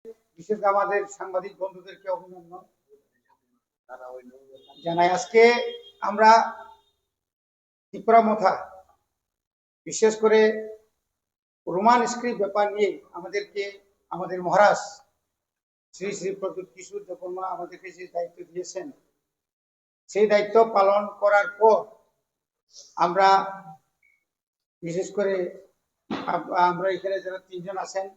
বিশেষ করে আমাদের সাংবাদিক বন্ধুদেরকে অভিনন্দন জানাই। আজকে আমরা ত্রিপুরা মথা বিশেষ করে রোমান স্ক্রিপ্ট ব্যাপার নিয়ে আমাদেরকে আমাদের মহারাজ শ্রী শ্রী প্রদ্যুৎ কিশোর দেববর্মা আমাদেরকে যে দায়িত্ব দিয়েছেন, সেই দায়িত্ব পালন করার পর আমরা বিশেষ করে আমরা এখানে যারা তিনজন আছেন,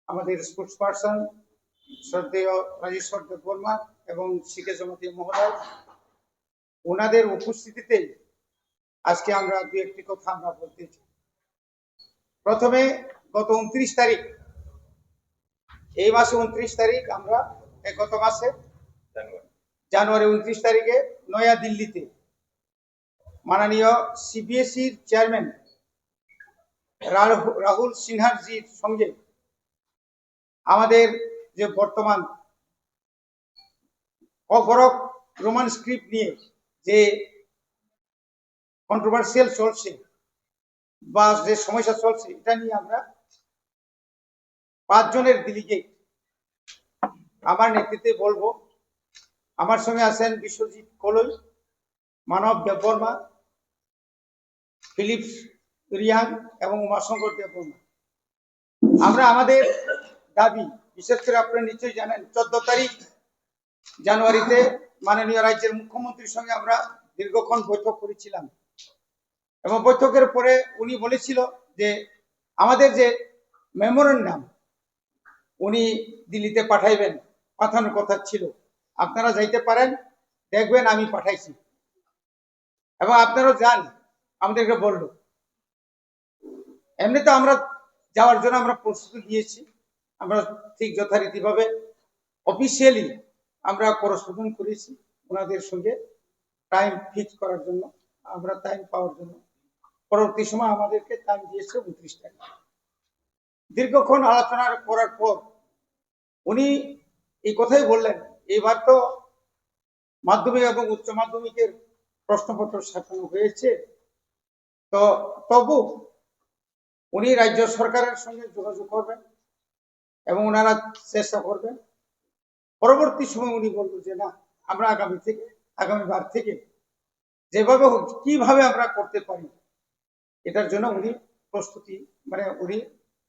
আমাদের স্পোর্টস পার্সন শ্রদ্ধেয় রাজেশ্বর দেববর্মা এবং শিখে জমাতি মহোদয়, ওনাদের উপস্থিতিতে আজকে আমরা দু একটি কথা আমরা বলতে চাই। প্রথমে গত 29 তারিখ, এই মাসে 29 তারিখ আমরা গত মাসে জানুয়ারি 29 তারিখে নয়া দিল্লিতে মাননীয় সিবিএসইর চেয়ারম্যান রাহুল সিনহাজির সঙ্গে আমাদের যে বর্তমান অগরক রোমান স্ক্রিপ্ট নিয়ে যে কন্ট্রোভার্সিয়াল চলছে বা যে সমস্যা চলছে, এটা নিয়ে আমরা 5 জনের ডেলিগেট আমার নেতৃত্বে বলবো। আমার সঙ্গে আছেন বিশ্বজিৎ কলই, মানব দেববর্মা, ফিলিপস রিয়াং এবং উমাশঙ্কর দেববর্মা। আমরা আমাদের দাবি, বিশেষ করে আপনারা নিশ্চয়ই জানেন, 14 তারিখ জানুয়ারিতে মাননীয় রাজ্যের মুখ্যমন্ত্রীর সঙ্গে আমরা দীর্ঘক্ষণ বৈঠক করেছিলাম এবং বৈঠকের পরে উনি বলেছিল যে আমাদের যে মেমোরেন্ডাম উনি দিল্লিতে পাঠানোর কথা ছিল, আপনারা যাইতে পারেন, দেখবেন আমি পাঠাইছি এবং আপনারাও যান, আমাদেরকে বলল। এমনিতে আমরা যাওয়ার জন্য আমরা প্রস্তুতি নিয়েছি, আমরা ঠিক যথারীতিভাবে অফিসিয়ালি আমরা করসপন্ডেন্স করেছি ওনাদের সঙ্গে টাইম ফিক্স করার জন্য, আমরা টাইম পাওয়ার জন্য। পরবর্তী সময় আমাদেরকে টাইম দিয়েছে 29 তারিখ। দীর্ঘক্ষণ আলোচনা করার পর উনি এই কথাই বললেন, এবার তো মাধ্যমিক এবং উচ্চ মাধ্যমিকের প্রশ্নপত্র ছাপানো হয়েছে, তো তবু উনি রাজ্য সরকারের সঙ্গে যোগাযোগ করবেন এবং ওনারা চেষ্টা করবেন। পরবর্তী সময় উনি বলবেন যে না, আমরা আগামীবার থেকে যেভাবে হোক কিভাবে আমরা করতে পারি, এটার জন্য উনি প্রস্তুতি, মানে উনি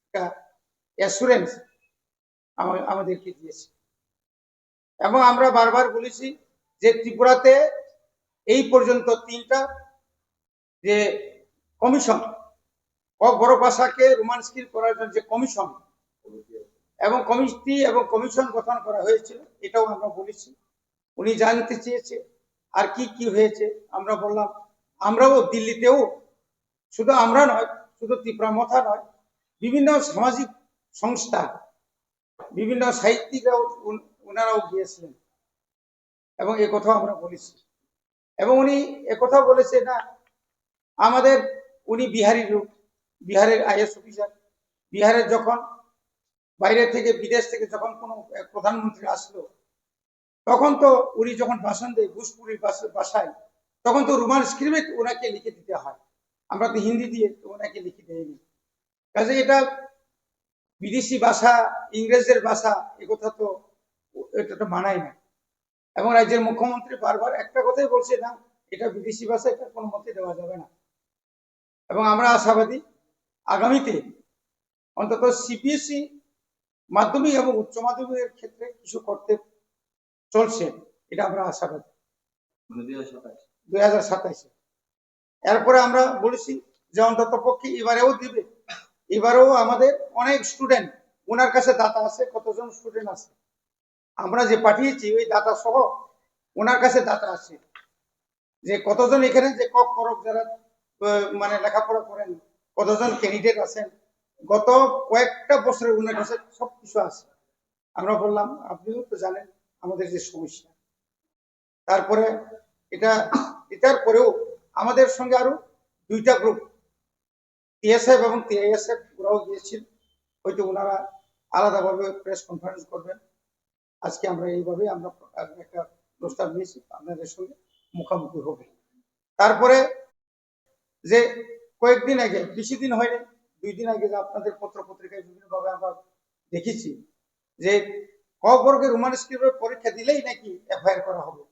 একটা অ্যাসুরেন্স আমাদেরকে দিয়েছে। এবং আমরা বারবার বলেছি যে ত্রিপুরাতে এই পর্যন্ত 3টা যে কমিশন, বড় ভাষাকে রোমান স্ক্রিপ্ট করার জন্য যে কমিশন এবং কমিটি এবং কমিশন গঠন করা হয়েছিল, এটাও আমরা বলেছি। উনি জানতে চেয়েছে আর কি কি হয়েছে, আমরা বললাম আমরাও দিল্লিতেও, শুধু আমরা নয়, শুধু ত্রিপুরা মথা নয়, বিভিন্ন সামাজিক সংস্থা, বিভিন্ন সাহিত্যিকরাও ওনারাও গিয়েছিলেন এবং এ কথা আমরা বলেছি। এবং উনি একথা বলেছে না, আমাদের উনি বিহারি লোক, বিহারের আইএস অফিসার, বিহারের যখন বাইরে থেকে বিদেশ থেকে যখন কোনো প্রধানমন্ত্রী আসলো, তখন তো উনি যখন ভাষণ দেয় ভোজপুরির ভাষায়, তখন তো রোমান স্ক্রিপ্টে ওনাকে লিখে দিতে হয়, আমরা তো হিন্দি দিয়ে ওনাকে লিখে দেয়নি। কাজে এটা বিদেশি ভাষা, ইংরেজদের ভাষা, একথা তো এটা তো মানায় না। এবং রাজ্যের মুখ্যমন্ত্রী বারবার একটা কথাই বলছে, না এটা বিদেশি ভাষা, এটা কোনো মতে দেওয়া যাবে না। এবং আমরা আশাবাদী আগামীতে অন্তত সিবিএসই মাধ্যমিক এবং উচ্চ মাধ্যমিকের ক্ষেত্রে কিছু করতে চলছে, এটা আমরা আশাবাদী 2027। এরপরে আমরা বলেছি যে অন্তত পক্ষে এবারেও দিবে। এবারেও আমাদের অনেক স্টুডেন্ট, ওনার কাছে ডাটা আছে কতজন স্টুডেন্ট আছে, আমরা যে পাঠিয়েছি ওই ডাটা সহ ওনার কাছে ডাটা আছে যে কতজন এখানে যে করক যারা মানে লেখাপড়া করেন, কতজন ক্যান্ডিডেট আছেন, গত কয়েকটা বছরে ওনার কাছে সবকিছু আছে। আমরা বললাম আপনিও তো জানেন আমাদের যে সমস্যা। তারপরে এটার পরেও আমাদের সঙ্গে আরো 2টা গ্রুপ, টিএসএফ এবং টিআইএসএফ, ওরাও গিয়েছিল। হয়তো ওনারা আলাদাভাবে প্রেস কনফারেন্স করবেন। আজকে আমরা এইভাবে আমরা একটা প্রস্তাব নিয়েছি, আপনাদের সঙ্গে মুখোমুখি হবে। তারপরে যে কয়েকদিন আগে, বেশি দিন হয়নি, 2 দিন আগে, যে আপনাদের পত্র পত্রিকায় বিভিন্নভাবে আমরা দেখেছি যে ক বর্গের রোমান স্ক্রিপ্টের পরীক্ষা দিলেই নাকি এফআইআর করা হবে।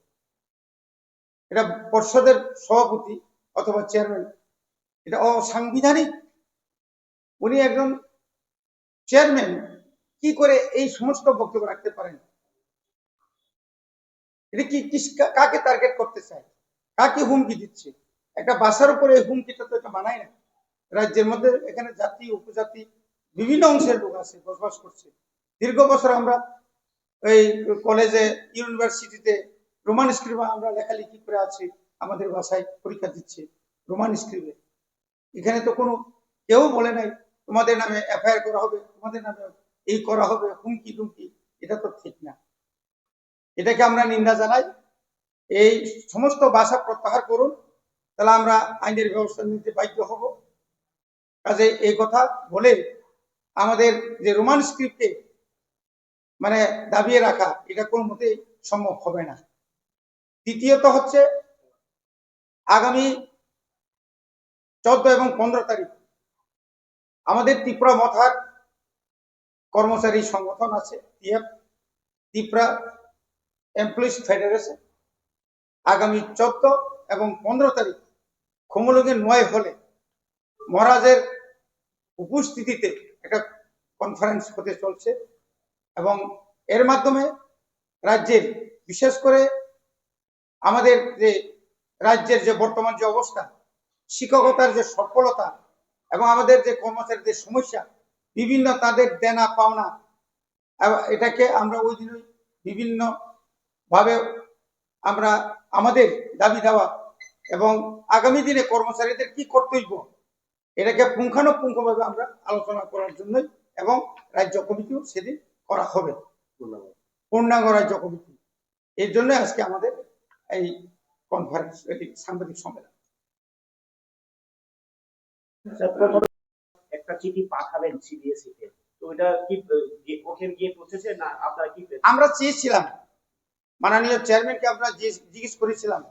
এটা পর্ষদের সভাপতি অথবা চেয়ারম্যান, এটা অসাংবিধানিক। উনি একজন চেয়ারম্যান, কি করে এই সমস্ত বক্তব্য রাখতে পারেন? এটা কি কাকে টার্গেট করতে চায়, কাকে হুমকি দিচ্ছে? একটা ভাষার উপরে এই হুমকিটা তো এটা বানায় না। রাজ্যের মধ্যে এখানে জাতি উপজাতি বিভিন্ন অংশের লোক আছে, বসবাস করছে। দীর্ঘ বছর আমরা এই কলেজে ইউনিভার্সিটিতে রোমান স্ক্রিপ্টে আমরা লেখালেখি করে আছি, আমাদের ভাষায় পরীক্ষা দিচ্ছে রোমান স্ক্রিপ্টে। এখানে তো কোনো কেউ বলে নাই তোমাদের নামে এফআইআর করা হবে, তোমাদের নামে এই করা হবে, হুমকি টুমকি। এটা তো ঠিক না, এটাকে আমরা নিন্দা জানাই। এই সমস্ত ভাষা প্রত্যাহার করুন, তাহলে আমরা আইনের ব্যবস্থা নিতে বাধ্য হব। কাজে এই কথা বলে আমাদের যে রোমান স্ক্রিপ্টে মানে দাবিয়ে রাখা, এটা কোন মতেই সম্ভব হবে না। দ্বিতীয়ত হচ্ছে আগামী 14 এবং 15 তারিখ আমাদের ত্রিপুরা মথার কর্মচারী সংগঠন আছে, ত্রিপুরা এমপ্লয়িজ ফেডারেশন, আগামী 14 এবং 15 তারিখ খুমুলুঙের নয় হলে মহারাজের উপস্থিতিতে একটা কনফারেন্স হতে চলছে। এবং এর মাধ্যমে রাজ্যের, বিশেষ করে আমাদের যে রাজ্যের যে বর্তমান যে অবস্থা, শিক্ষকতার যে সফলতা এবং আমাদের যে কর্মচারীদের সমস্যা, বিভিন্ন তাদের দেনা পাওনা, এটাকে আমরা ওই দিন বিভিন্ন ভাবে আমরা আমাদের দাবি দেওয়া এবং আগামী দিনে কর্মচারীদের কি কর্তব্য, এটাকে পুঙ্খানুপুঙ্খভাবে আমরা আলোচনা করার জন্যই এবং রাজ্য কমিটিও সেদিন করা হবে, পূর্ণাঙ্গ রাজ্য কমিটি। এর জন্য আজকে আমাদের এই কনফারেন্স, সাংবাদিক সম্মেলন। একটা চিঠি পাঠাবেন সিবিএসই তে, তো এটা কি ওখানে গিয়ে পৌঁছেছে না আপনারা কি? আমরা চেয়েছিলাম, মাননীয় চেয়ারম্যানকে আমরা জিজ্ঞেস করেছিলাম,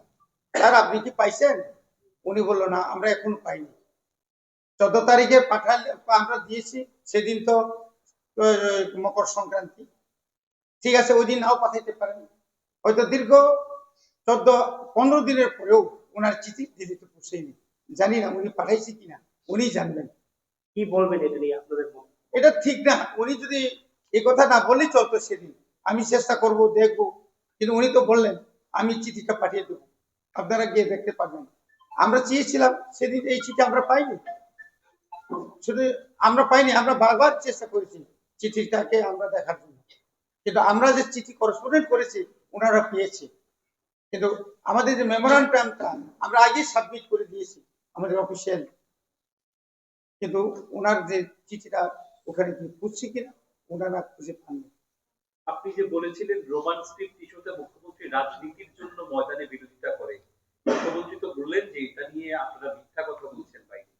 স্যার আপনি কি পাইছেন? উনি বললো না, আমরা এখনো পাইনি। 14 তারিখে পাঠালে আমরা দিয়েছি, সেদিন তো মকর সংক্রান্তি, ঠিক আছে, ওই দিন নাও পাঠাইতে পারেন। হয়তো দীর্ঘ 14-15 দিনের পরেও ওনার চিঠি দিল্লিতে পৌঁছেনি। জানি না উনি পাঠাইছে কিনা, উনি জানবেন। কি বলবেন এটা নিয়ে আপনাদের? এটা ঠিক না, উনি যদি এই কথা না বললেই চলতো সেদিন, আমি চেষ্টা করব, দেখবো, কিন্তু উনি তো বললেন আমি চিঠিটা পাঠিয়ে দেবো, আপনারা গিয়ে দেখতে পারবেন। আমরা চেয়েছিলাম সেদিন, এই চিঠি আমরা পাইনি। শুধু আমরা পাইনি, আমরা বারবার চেষ্টা করেছি চিঠিটাকে আমরা দেখার জন্য, কিন্তু আমরা যে চিঠি করেসপন্ডেন্ট করেছি ওনারা পেয়েছে। কিন্তু আমাদের যে মেমোরান্ডামটা আমরা আগেই সাবমিট করে দিয়েছি আমাদের অফিসিয়াল, কিন্তু ওনার যে চিঠিটা ওখানে খুঁজছি কিনা ওনারা খুঁজে পাননি। আপনি যে বলেছিলেন রোমান স্ক্রিপ্ট ইস্যুতে মুখ্যমন্ত্রী রাজনীতির জন্য ময়দানে বিরোধিতা করে, মুখ্যমন্ত্রী তো বললেন যে এটা নিয়ে আপনারা মিথ্যা কথা বলছেন বাইরে,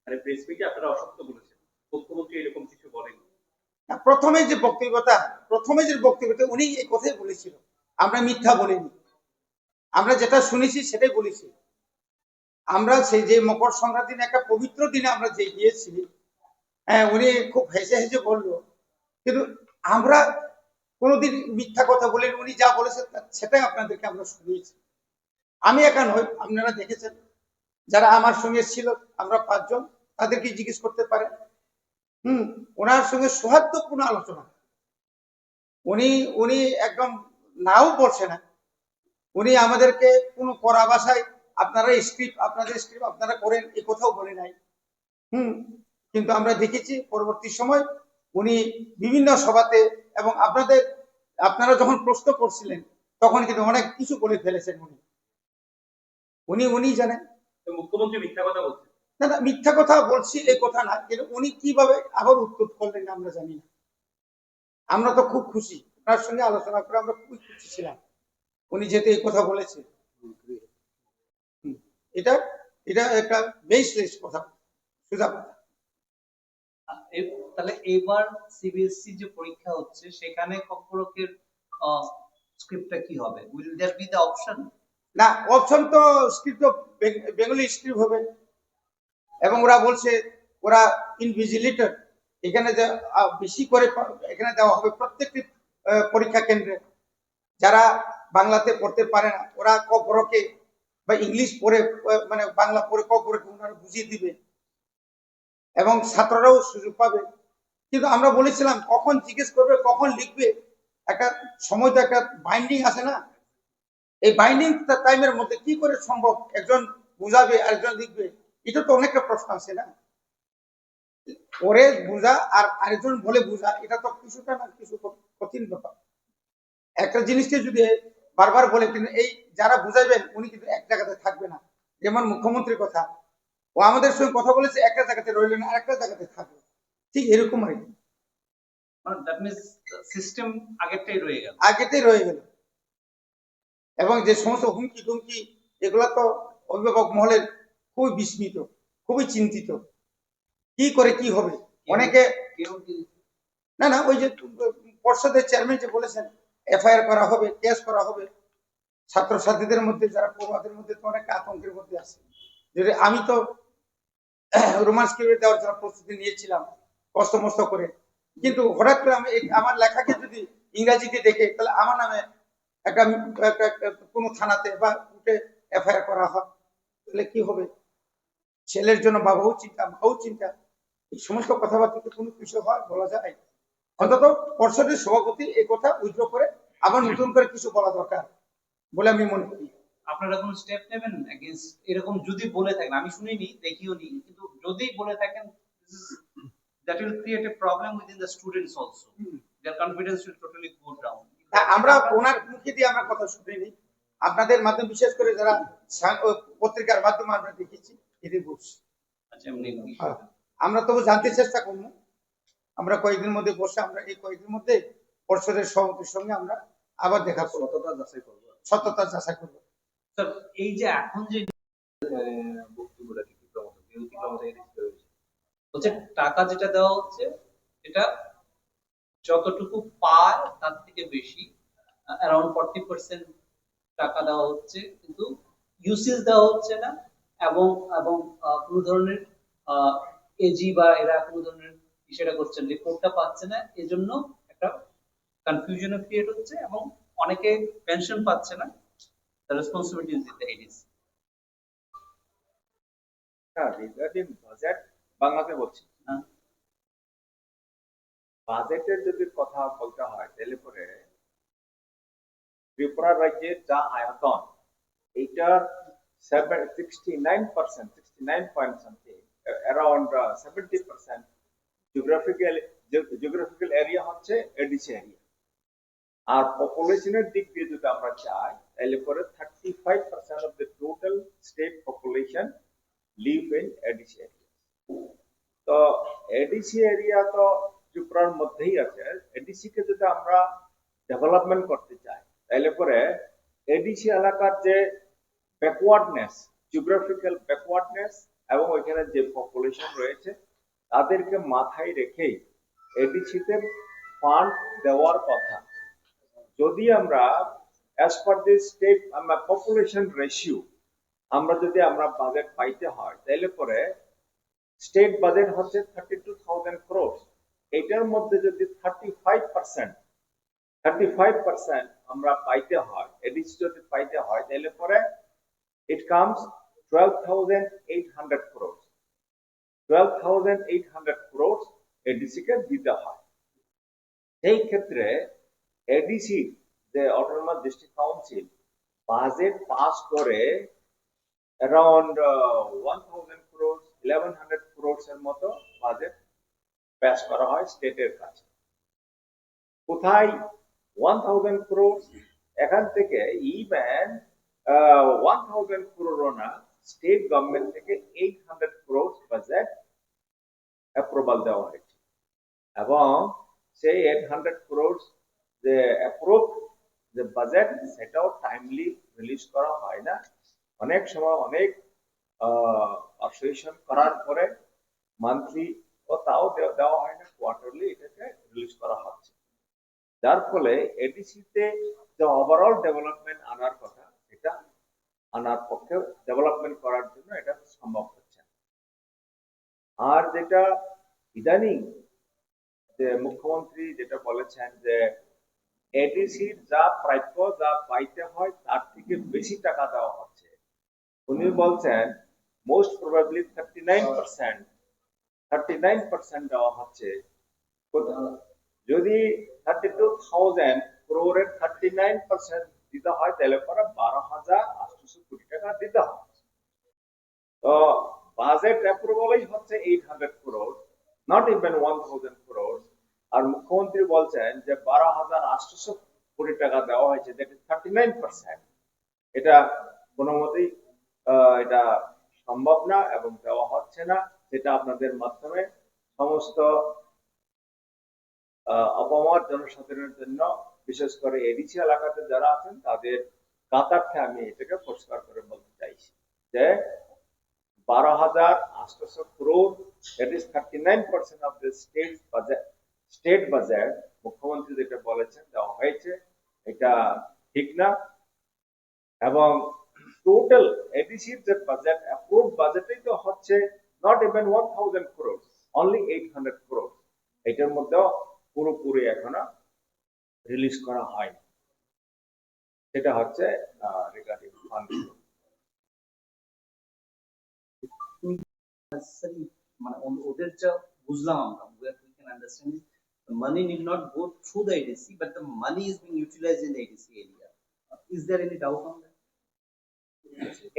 আর প্রেস মিটে আপনারা অসত্য বলেছেন, মুখ্যমন্ত্রী এরকম কিছু বলেনি। প্রথমে যে বক্তব্যটা উনি এই কথাই বলেছিল, আমরা মিথ্যা বলিনি, আমরা যেটা শুনেছি সেটাই বলেছি। আমরা সেই যে মকর সংক্রান্তি দিনে, একটা পবিত্র দিনে আমরা যে গিয়েছি, হ্যাঁ উনি খুব হেসে হেসে বললো, কিন্তু আমরা কোনোদিন মিথ্যা কথা বলেন, উনি যা বলেছেন সেটাই আপনাদেরকে আমরা শুনিয়েছি। আমি একা নই, আপনারা দেখেছেন, যারা আমার সঙ্গে ছিল আমরা 5 জন, তাদেরকে জিজ্ঞেস করতে পারেন। ওনার সঙ্গে সৌহার্দ্যপূর্ণ আলোচনা, উনি একদম নাও বলছে না, উনি আমাদেরকে কোনো কড়া ভাষায় আপনাদের স্ক্রিপ্ট আপনারা করেন এই কথাও বলে নাই। কিন্তু আমরা দেখেছি পরবর্তী সময় উনি বিভিন্ন সভাতে এবং আপনারা যখন প্রশ্ন করছিলেন তখন কিন্তু অনেক কিছু বলে ফেলেছেন উনি জানেন। মুখ্যমন্ত্রী মিথ্যা কথা বলছেন না, মিথ্যা কথা বলছি এই কথা না, কিন্তু উনি কিভাবে আবার উত্তর করলেন আমরা জানি না। আমরা তো খুব খুশি, ওনার সঙ্গে আলোচনা করে আমরা খুবই খুশি ছিলাম, উনি যেহেতু এই কথা বলেছে। এটা একটা বেসলেস কথা, সোজা কথা। তাহলে এবার সিবিএসসি যে পরীক্ষা হচ্ছে সেখানে কম্পরকের স্ক্রিপ্টটা কি হবে? Will there be the option? না, অপশন তো স্ক্রিপ্ট বেঙ্গলি স্ক্রিপ্ট হবে, এবং ওরা বলছে ওরা ইনভিজিলেটর এখানে যে বেশি করে এখানে দেওয়া হবে প্রত্যেকটি পরীক্ষা কেন্দ্রে। যারা বাংলাতে পড়তে পারে না ওরা ক বড়কে বা ইংলিশ পড়ে মানে বাংলা পড়ে ক বড়কে ওনারা বুঝিয়ে দিবে এবং ছাত্ররাও সুযোগ পাবে। কিন্তু আমরা বলেছিলাম কখন জিজ্ঞেস করবে কখন লিখবে, একটা সময় তো একটা বাইন্ডিং আছে না, এই বাইন্ডিং টাইমের মধ্যে কি করে সম্ভব একজন বুঝাবে আরেকজন লিখবে, এটা তো অনেকটা প্রশ্ন আছে না। পরে বোঝা আর আরেকজন বলে বোঝা এটা তো কিছুটা না কিছু কঠিন ব্যাপার। একটা জিনিসকে যদি বারবার বলে কিন্তু এই যারা বুঝাইবেন উনি কিন্তু এক জায়গাতে থাকবে না। যেমন মুখ্যমন্ত্রীর কথা, ও আমাদের সঙ্গে কথা বলেছে একটা জায়গাতে রইলেন আর একটা জায়গাতে থাকবে, ঠিক এরকম আর কি, মানে দ্যাট মিনস সিস্টেম আগেরটাই রয়ে গেল। আগেতেই রয়ে গেল। এবং যে সমস্ত হুমকি টুমকি এগুলা তো অভিভাবক মহলের খুবই বিস্মিত, খুবই চিন্তিত, কি করে কি হবে। অনেকে কেউ কি না না ওই যে পর্ষদের চেয়ারম্যান যে বলেছেন এফআইআর করা হবে, কেস করা হবে। ছাত্রছাত্রীদের মধ্যে যারা পড়ুয়াদের মধ্যে তো অনেক আতঙ্কের মধ্যে আছে। যদি আমি তো রোমান স্ক্রিপ্ট দেওয়ার জন্য প্রস্তুতি নিয়েছিলাম কষ্ট মষ্ট করে, কিন্তু হঠাৎ করে আমি আমার লেখাকে যদি ইংরাজিতে দেখে তাহলে আমার নামে একটা কোনো থানাতে বা কোর্টে এফআইআর করা হয় তাহলে কি হবে। ছেলের জন্য বাবাও চিন্তা মাও চিন্তা, এই সমস্ত কথাবার্তা কি কোনো কিছু হয় বলা যায়? অন্তত পর্ষদের সভাপতি এই কথা উইথড্র করে আবার নতুন করে কিছু বলা দরকার বলে আমি মনে করি। আপনারা কোনো স্টেপ নেবেন এগেইনস্ট এরকম যদি বলে থাকেন? আমি শুনিনি, দেখিও নি, কিন্তু যদি বলে থাকেন that will create a problem within the students also. Their confidence will totally go down. আমরা ওনার মুখে দিয়ে আমরা কথা শুনিনি, আপনাদের মাধ্যমে বিশেষ করে যারা পত্রিকার মাধ্যমে আমরা দেখেছি এদের বলছি। আচ্ছা, এমনি আমরা তবু জানতে চেষ্টা করবো, আমরা কয়েকদিন মধ্যে বসে আমরা এই কয়েকদিন মধ্যে পর্ষদের সভাপতির সঙ্গে আমরা আবার দেখা করবো, সততা যাচাই করবো। স্যার, এই যে এখন যে বক্তব্যটা কি বিরোধী হচ্ছে টাকা যেটা দেওয়া হচ্ছে এটা যতটুকু পায় তার থেকে বেশি, অ্যারাউন্ড 40% টাকা দেওয়া হচ্ছে, কিন্তু ইউসেজ দেওয়া হচ্ছে না। এবং এবং কোনো ধরনের এজি বা এরা কোনো ধরনের সেটা করছেন রিপোর্টটা পাচ্ছে না, এজন্য একটা কনফিউশন ক্রিয়েট হচ্ছে এবং অনেকে পেনশন পাচ্ছে না। The responsibility is the Aedes. Regarding budget বাংলাতে বলছি, হ্যাঁ। বাজেটের যদি কথা বলতে হয় তাহলে পরে ত্রিপুরা রাজ্যের যা আয়তন এইটার 69%, 69 point something, around 70% geographical area হচ্ছে এডিসি এরিয়া। আর পপুলেশনের দিক দিয়ে যদি আমরা চাই তাহলে পরে 35% of the total state population live in ADC area. তো এডিসি এরিয়া তো ত্রিপুরার মধ্যেই আছে। এডিসি কে যদি আমরা ডেভেলপমেন্ট করতে চাই তাহলে পরে এডিসি এলাকার যে ব্যাকওয়ার্ডনেস, জিওগ্রাফিক্যাল ব্যাকওয়ার্ডনেস এবং ওইখানে যে পপুলেশন রয়েছে তাদেরকে মাথায় রেখেই এডিসিতে ফান্ড দেওয়ার কথা। যদি আমরা as per the state population ratio আমরা যদি আমরা বাজেট পাইতে হয় তাহলে পরে স্টেট বাজেট হচ্ছে 32,000 crore, এটার মধ্যে যদি 35% আমরা পাইতে হয়, এডিসি যদি পাইতে হয় তাহলে পরে it comes 12,800 crore। 12,800 crore ADC কে দিতে হয়। সেই ক্ষেত্রে এডিসি যে autonomous district council budget pass করে অ্যারাউন্ড 1,000 crore, 1,100 crore এর মতো বাজেট পাস করা হয় স্টেটের কাছে। কোথায় 1,000 crore? এখান থেকে ইভেন 1,000 crore না, স্টেট গভর্নমেন্ট থেকে 800 crore বাজেট অ্যাপ্রুভাল দেওয়া হয়েছে এবং সেই 800 crore যে অ্যাপ্রুভ যে বাজেট সেটাও টাইমলি রিলিজ করা হয় না। অনেক সময় অনেক পারসুয়েশন করার পরে মান্থলি ও তাও দেওয়া হয় না, কোয়ার্টারলি এটাকে রিলিজ করা হচ্ছে। যার ফলে এডিসিতে যে ওভারঅল ডেভেলপমেন্ট আনার কথা এটা আনার পক্ষে ডেভেলপমেন্ট করার জন্য এটা সম্ভব হচ্ছে। আর যেটা ইদানিং যে মুখ্যমন্ত্রী যেটা বলেছেন যে এডিসির যা প্রাপ্য যা পাইতে হয় তার থেকে বেশি টাকা দেওয়া হচ্ছে। উনি বলছেন মোস্ট প্রবাবলি 39% দেওয়া হচ্ছে। যদি 32,000 crore 39% দিতে হয় তাহলে পরে 12,800 কোটি টাকা দিতে হবে। তো বাজেট অ্যাপ্রুভালই হচ্ছে 800 crore, নট ইভেন 1,000 crore। আর মুখ্যমন্ত্রী বলছেন যে 12,800 কোটি টাকা দেওয়া হয়েছে, দ্যাট ইজ 39%। এটা কোনো মতেই এটা সম্ভব না এবং দেওয়া হচ্ছে না। সেটা আপনাদের মাধ্যমে সমস্ত অপমত জনসাধারণের জন্য, বিশেষ করে এডিসি এলাকাতে যারা আছেন তাদের কাতারকে আমি এটাকে পরিষ্কার করে বলতে চাইছি যে 12,800 crore, that is 39% of the state budget, মুখ্যমন্ত্রী যেটা বলেছেন দেওয়া হয়েছে এটা ঠিক না। এবং টোটাল এডিসির যে বাজেট অ্যাপ্রুভ বাজেটই তো হচ্ছে not even 1,000 crore, only 800 crore। এটার মধ্যেও পুরোপুরি এখনো রিলিজ করা হয়নি। সেটা হচ্ছে রিগার্ডিং ফান্ড। necessary মানে ওদের যা বুঝলাম আমরা where we can understand is the money need not go through the ADC but the money is being utilized in the ADC area. Is there any doubt on that?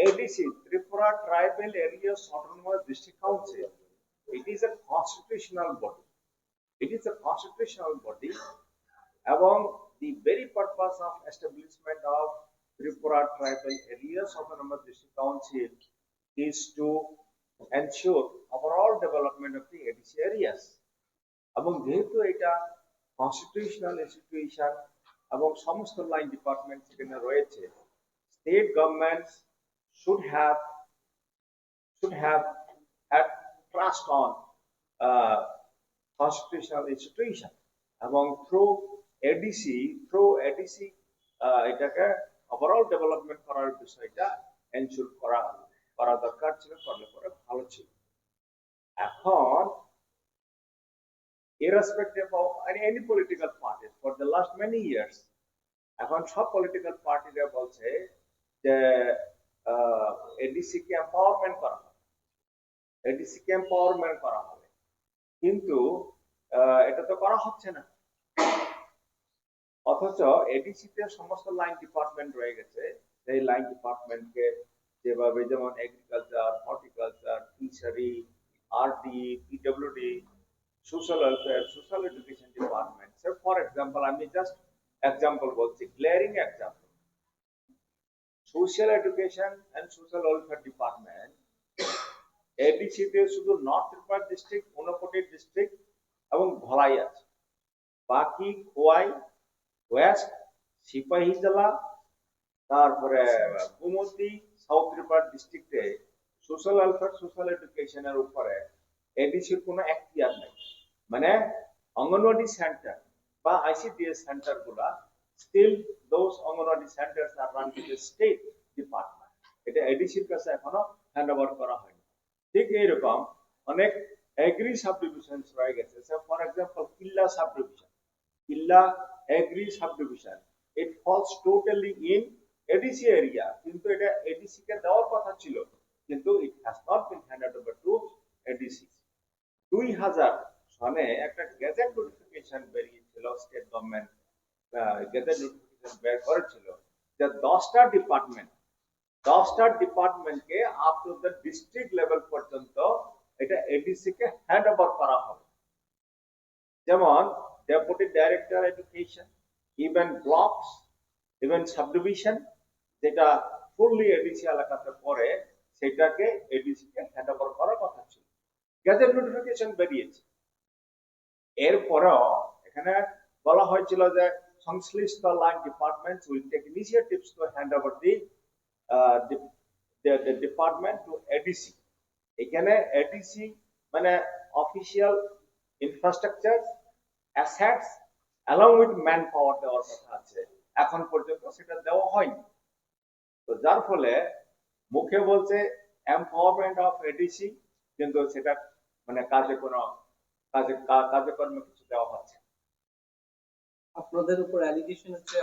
ADC, Tripura Tribal Areas Autonomous District Council, it is a constitutional body. It is a constitutional body. Among the very purpose of establishment of Tripura Tribal Areas Autonomous District Council is to ensure overall development of the ADC areas. এবং যেহেতু এটা constitutional institution এবং সমস্ত line department সেখানে রয়েছে, state governments should have had trust on constitutional institution এবং through ADC এটাকে overall development করার বিষয়টা এনশিওর করা দরকার ছিল, করলে পরে ভালো ছিল। এখন irrespective of any political parties for the last many years, এখন সব পলিটিক্যাল পার্টিরা বলছে যে এডিসি কে এম্পাওয়ারমেন্ট করা হবে, এডিসি কে এম্পাওয়ারমেন্ট করা হবে, কিন্তু এটা তো করা হচ্ছে না। অথচ এডিসি তে সমস্ত লাইন ডিপার্টমেন্ট রয়ে গেছে, সেই লাইন ডিপার্টমেন্টকে যেভাবে যেমন agriculture, horticulture, fishery, RD, PWD, social welfare, social education department. So for example, আমি জাস্ট এক্সাম্পল বলছি, glaring example, social education and social welfare department ADC তে শুধু north Tripura district, Unakoti district এবং ধলাই আছে। বাকি খোয়াই, ওয়েস্ট, সিপাহী জেলা, তারপরে গোমতী, সাউথ ত্রিপুরা ডিস্ট্রিক্টে সোশ্যাল ওয়েলফেয়ার, সোশ্যাল এডুকেশনের উপরে এডিসির কোনো এখতিয়ার নেই। মানে অঙ্গনওয়াড়ি সেন্টার বা আইসিডিএস সেন্টার গুলা still those anganwadi centres are run by the state department. এটা এডিসির কাছে এখনো হ্যান্ড ওভার করা হয়নি। ঠিক এইরকম অনেক এগ্রি সাব ডিভিশনস রয়ে গেছে। For example, Killa sub division, Killa agri sub division, it falls totally in ADC area, কিন্তু এটা এডিসি কে দেওয়ার কথা ছিল, কিন্তু it has not been handed over to ADC. 2000 সনে একটা গেজেট নোটিফিকেশন বেরিয়েছিল, স্টেট গভর্নমেন্ট গেজেট নোটিফিকেশন বের করেছিল যে 10টা ডিপার্টমেন্টকে up to the district level পর্যন্ত এটা এডিসি কে হ্যান্ড ওভার করা হবে। যেমন deputy director education, even blocks, even subdivision, যেটা ফুললি এডিসি এলাকাতে পড়ে, সেটাকে এডিসি কে হ্যান্ড ওভার করার কথা ছিল। গেজেট নোটিফিকেশন বেরিয়েছে। এরপরেও এখানে বলা হয়েছিল যে সংশ্লিষ্ট line departments will take initiatives to hand over the department to ADC. এখানে এডিসি মানে official infrastructure, assets along with manpower দেওয়ার কথা আছে, এখন পর্যন্ত সেটা দেওয়া হয়নি। তো যার ফলে মুখে বলছে এম্পাওয়ারমেন্ট অফ এডিসি, কিন্তু সেটা মানে কাজে কর্মে কিছু দেওয়া হচ্ছে। আপনাদের উপর অ্যালিগেশন হচ্ছে